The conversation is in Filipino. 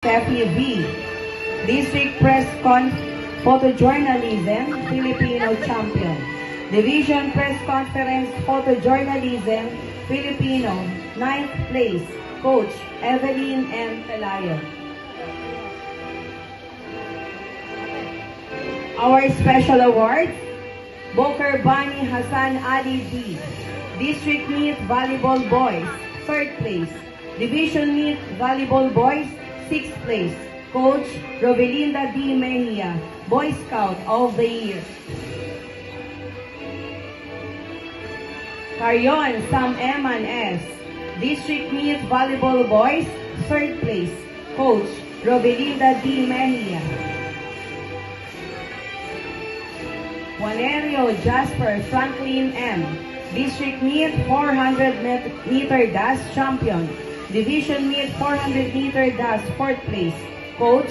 Steffi V. District Press Photojournalism, Filipino Champion. Division Press Conference Photojournalism, Filipino, 9th place. Coach Evelyn M. Pelayo. Our special awards, Boker Bani Hassan Ali D. District Meet Volleyball Boys, 3rd place. Division Meet Volleyball Boys, 6th place. Coach Robelinda D. Mejia, Boy Scout of the Year. Carrion Sam Eman S. District Meet Volleyball Boys, 3rd place. Coach Robelinda D. Mejia. Juanerio Jasper Franklin M. District Meet 400 meter dash champion. Division Meet 400 meter dash 4th place. Coach